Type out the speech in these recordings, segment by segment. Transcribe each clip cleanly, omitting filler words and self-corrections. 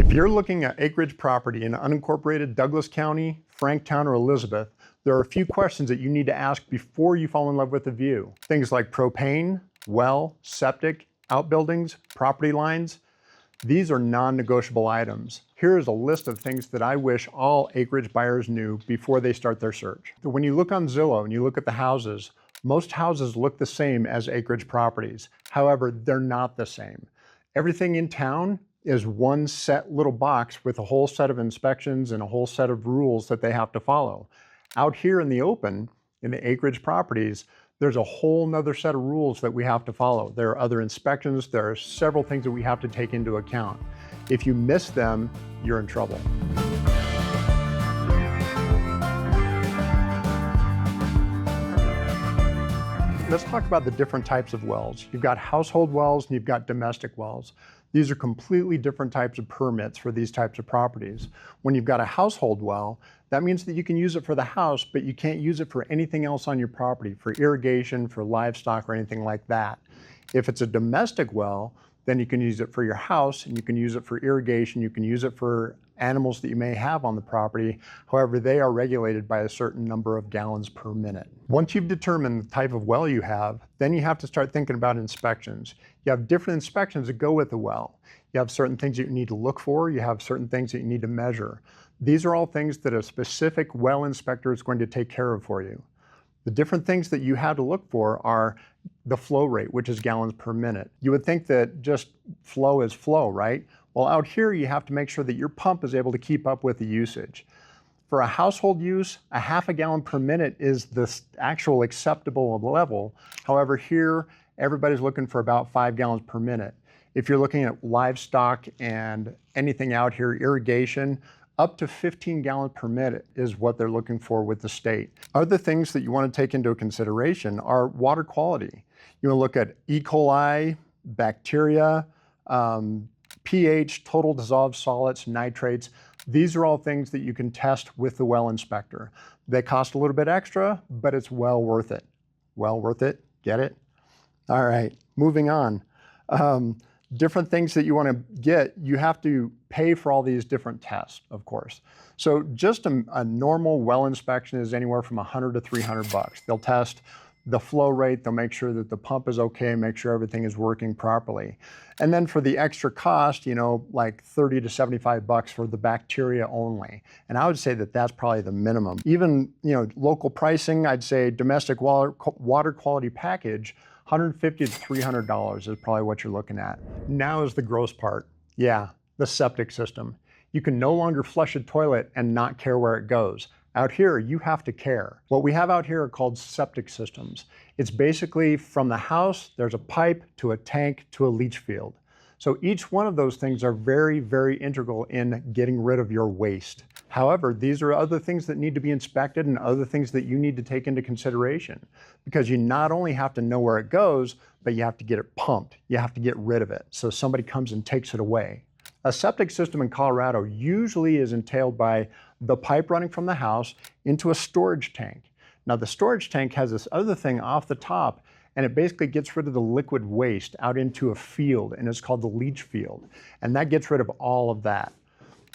If you're looking at acreage property in unincorporated Douglas County, Franktown, or Elizabeth, there are a few questions that you need to ask before you fall in love with the view. Things like propane, well, septic, outbuildings, property lines. These are non-negotiable items. Here is a list of things that I wish all acreage buyers knew before they start their search. When you look on Zillow and you look at the houses, most houses look the same as acreage properties. However, they're not the same. Everything in town is one set little box with a whole set of inspections and a whole set of rules that they have to follow. Out here in the open, in the acreage properties, there's a whole nother set of rules that we have to follow. There are other inspections, there are several things that we have to take into account. If you miss them, you're in trouble. Let's talk about the different types of wells. You've got household wells and you've got domestic wells. These are completely different types of permits for these types of properties. When you've got a household well, that means that you can use it for the house, but you can't use it for anything else on your property, for irrigation, for livestock, or anything like that. If it's a domestic well, then you can use it for your house, and you can use it for irrigation, you can use it for animals that you may have on the property. However, they are regulated by a certain number of gallons per minute. Once you've determined the type of well you have, then you have to start thinking about inspections. You have different inspections that go with the well. You have certain things that you need to look for, you have certain things that you need to measure. These are all things that a specific well inspector is going to take care of for you. The different things that you have to look for are the flow rate, which is gallons per minute. You would think that just flow is flow, right? Well, out here, you have to make sure that your pump is able to keep up with the usage. For a household use, a half a gallon per minute is the actual acceptable level. However, here, everybody's looking for about 5 gallons per minute. If you're looking at livestock and anything out here, irrigation, up to 15 gallons per minute is what they're looking for with the state. Other things that you want to take into consideration are water quality. You want to look at E. coli, bacteria, pH, total dissolved solids, nitrates. These are all things that you can test with the well inspector. They cost a little bit extra, but it's well worth it. Well worth it, get it? All right, moving on. Different things that you want to get, you have to pay for all these different tests, of course. So just a normal well inspection is anywhere from $100 to $300. They'll test the flow rate, they'll make sure that the pump is okay, make sure everything is working properly. And then for the extra cost, like $30 to $75 for the bacteria only. And I would say that that's probably the minimum. Even, local pricing, I'd say domestic water quality package, $150 to $300 is probably what you're looking at. Now is the gross part. Yeah, the septic system. You can no longer flush a toilet and not care where it goes. Out here, you have to care. What we have out here are called septic systems. It's basically from the house, there's a pipe to a tank to a leach field. So each one of those things are very, very integral in getting rid of your waste. However, these are other things that need to be inspected and other things that you need to take into consideration, because you not only have to know where it goes, but you have to get it pumped. You have to get rid of it so somebody comes and takes it away. A septic system in Colorado usually is entailed by the pipe running from the house into a storage tank. Now the storage tank has this other thing off the top, and it basically gets rid of the liquid waste out into a field, and it's called the leach field. And that gets rid of all of that.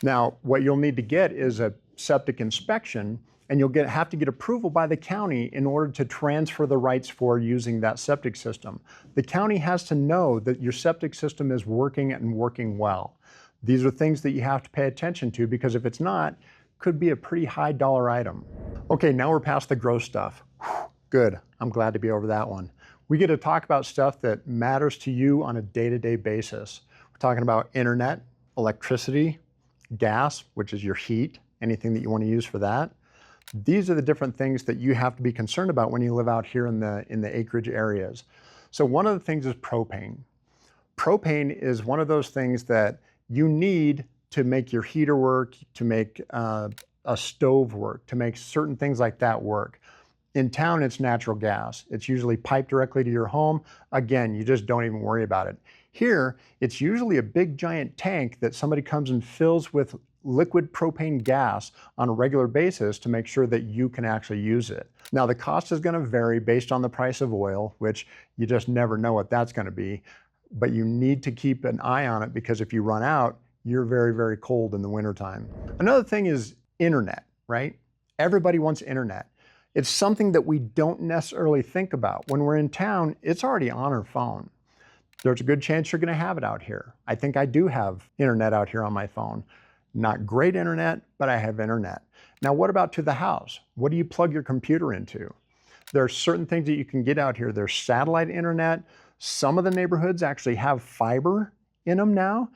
Now, what you'll need to get is a septic inspection, and you'll have to get approval by the county in order to transfer the rights for using that septic system. The county has to know that your septic system is working and working well. These are things that you have to pay attention to, because if it's not, could be a pretty high dollar item. Okay, now we're past the gross stuff. Whew, good, I'm glad to be over that one. We get to talk about stuff that matters to you on a day-to-day basis. We're talking about internet, electricity, gas, which is your heat, anything that you want to use for that. These are the different things that you have to be concerned about when you live out here in the acreage areas. So one of the things is propane. Propane is one of those things that you need to make your heater work, to make a stove work, to make certain things like that work. In town, it's natural gas. It's usually piped directly to your home. Again, you just don't even worry about it. Here, it's usually a big giant tank that somebody comes and fills with liquid propane gas on a regular basis to make sure that you can actually use it. Now, the cost is going to vary based on the price of oil, which you just never know what that's going to be. But you need to keep an eye on it, because if you run out, you're very, very cold in the wintertime. Another thing is internet, right? Everybody wants internet. It's something that we don't necessarily think about. When we're in town, it's already on our phone. There's a good chance you're gonna have it out here. I think I do have internet out here on my phone. Not great internet, but I have internet. Now, what about to the house? What do you plug your computer into? There are certain things that you can get out here. There's satellite internet. Some of the neighborhoods actually have fiber in them now.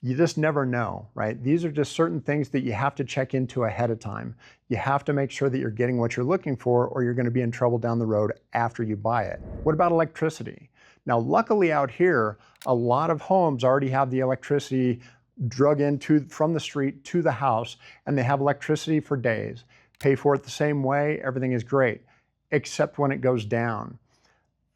You just never know, right? These are just certain things that you have to check into ahead of time. You have to make sure that you're getting what you're looking for, or you're going to be in trouble down the road after you buy it. What about electricity? Now, luckily out here, a lot of homes already have the electricity drug into from the street to the house, and they have electricity for days. Pay for it the same way, everything is great, except when it goes down.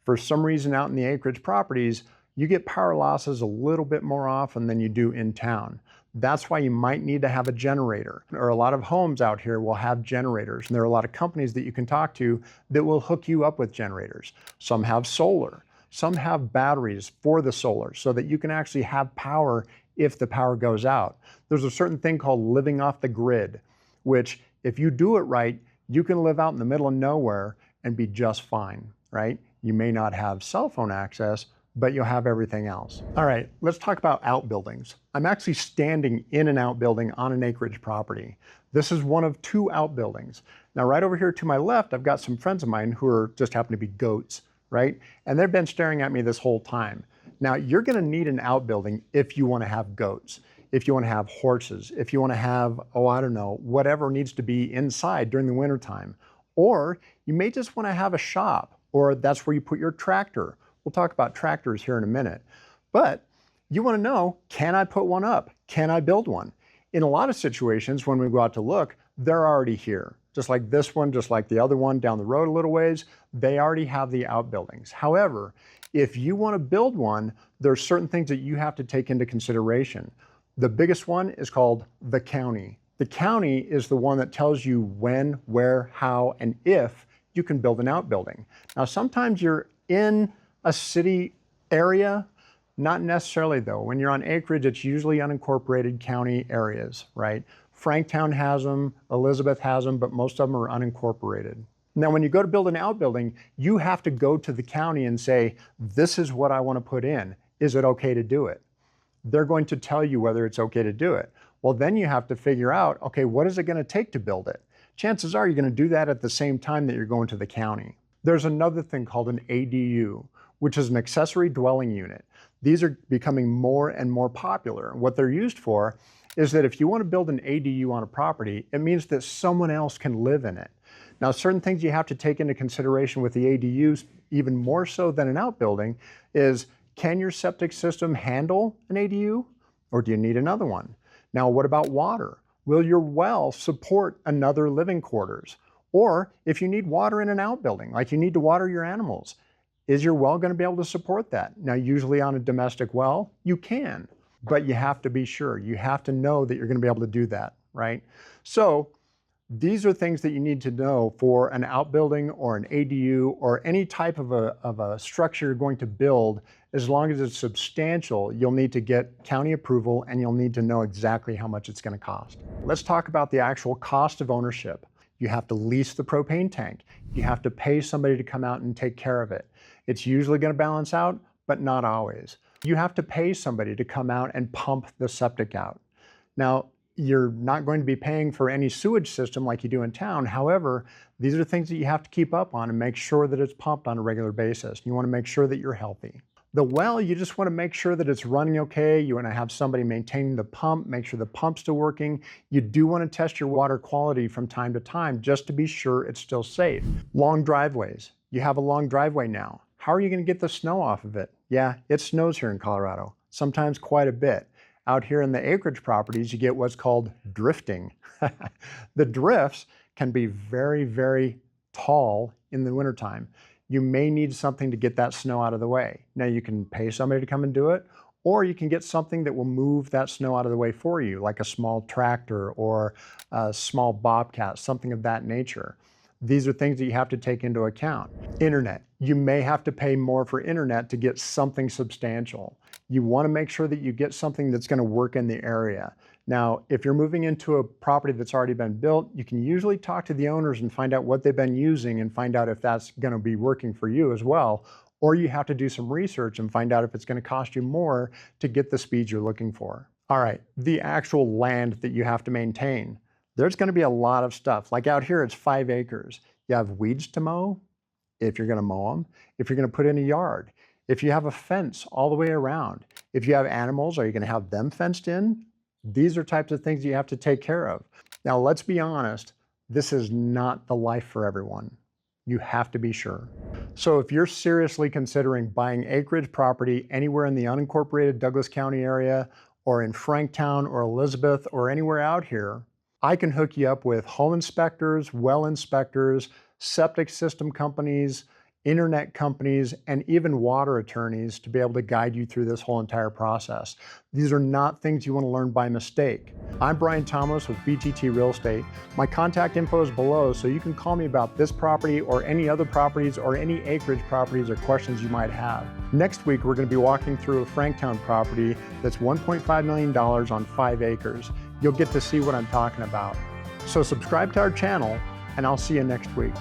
For some reason out in the acreage properties, you get power losses a little bit more often than you do in town. That's why you might need to have a generator. Or a lot of homes out here will have generators, and there are a lot of companies that you can talk to that will hook you up with generators. Some have solar, some have batteries for the solar so that you can actually have power if the power goes out. There's a certain thing called living off the grid, which if you do it right, you can live out in the middle of nowhere and be just fine, right? You may not have cell phone access, but you'll have everything else. All right, let's talk about outbuildings. I'm actually standing in an outbuilding on an acreage property. This is one of 2 outbuildings. Now, right over here to my left, I've got some friends of mine who are just happen to be goats, right? And they've been staring at me this whole time. Now, you're gonna need an outbuilding if you wanna have goats, if you wanna have horses, if you wanna have, oh, I don't know, whatever needs to be inside during the wintertime. Or you may just wanna have a shop, or that's where you put your tractor. We'll talk about tractors here in a minute. But you wanna know, can I put one up? Can I build one? In a lot of situations, when we go out to look, they're already here. Just like this one, just like the other one down the road a little ways, they already have the outbuildings. However, if you want to build one, there's certain things that you have to take into consideration. The biggest one is called the county. The county is the one that tells you when, where, how, and if you can build an outbuilding. Now, sometimes you're in a city area, not necessarily though. When you're on acreage, it's usually unincorporated county areas, right? Franktown has them, Elizabeth has them, but most of them are unincorporated. Now, when you go to build an outbuilding, you have to go to the county and say, this is what I want to put in. Is it okay to do it? They're going to tell you whether it's okay to do it. Well, then you have to figure out, okay, what is it going to take to build it? Chances are you're going to do that at the same time that you're going to the county. There's another thing called an ADU, which is an accessory dwelling unit. These are becoming more and more popular. What they're used for is that if you want to build an ADU on a property, it means that someone else can live in it. Now, certain things you have to take into consideration with the ADUs, even more so than an outbuilding, is can your septic system handle an ADU, or do you need another one? Now, what about water? Will your well support another living quarters? Or if you need water in an outbuilding, like you need to water your animals, is your well going to be able to support that? Now, usually on a domestic well, you can, but you have to be sure. You have to know that you're going to be able to do that, right? So these are things that you need to know for an outbuilding or an ADU or any type of a structure you're going to build. As long as it's substantial, you'll need to get county approval and you'll need to know exactly how much it's going to cost. Let's talk about the actual cost of ownership. You have to lease the propane tank. You have to pay somebody to come out and take care of it. It's usually going to balance out, but not always. You have to pay somebody to come out and pump the septic out. Now, you're not going to be paying for any sewage system like you do in town. However, these are things that you have to keep up on and make sure that it's pumped on a regular basis. You want to make sure that you're healthy. The well, you just want to make sure that it's running okay. You want to have somebody maintaining the pump, make sure the pump's still working. You do want to test your water quality from time to time just to be sure it's still safe. Long driveways. You have a long driveway now. How are you going to get the snow off of it? Yeah, it snows here in Colorado, sometimes quite a bit. Out here in the acreage properties, you get what's called drifting. The drifts can be very, very tall in the wintertime. You may need something to get that snow out of the way. Now, you can pay somebody to come and do it, or you can get something that will move that snow out of the way for you, like a small tractor or a small bobcat, something of that nature. These are things that you have to take into account. Internet. You may have to pay more for internet to get something substantial. You want to make sure that you get something that's going to work in the area. Now, if you're moving into a property that's already been built, you can usually talk to the owners and find out what they've been using and find out if that's going to be working for you as well. Or you have to do some research and find out if it's going to cost you more to get the speed you're looking for. All right, the actual land that you have to maintain. There's going to be a lot of stuff. Like out here, it's 5 acres. You have weeds to mow, if you're going to mow them, if you're going to put in a yard, if you have a fence all the way around, if you have animals, are you going to have them fenced in? These are types of things you have to take care of. Now, let's be honest, this is not the life for everyone. You have to be sure. So if you're seriously considering buying acreage property anywhere in the unincorporated Douglas County area, or in Franktown or Elizabeth or anywhere out here, I can hook you up with home inspectors, well inspectors, septic system companies, internet companies, and even water attorneys to be able to guide you through this whole entire process. These are not things you want to learn by mistake. I'm Brian Thomas with BTT Real Estate. My contact info is below, so you can call me about this property or any other properties or any acreage properties or questions you might have. Next week, we're going to be walking through a Franktown property that's $1.5 million on 5 acres. You'll get to see what I'm talking about. So subscribe to our channel, and I'll see you next week.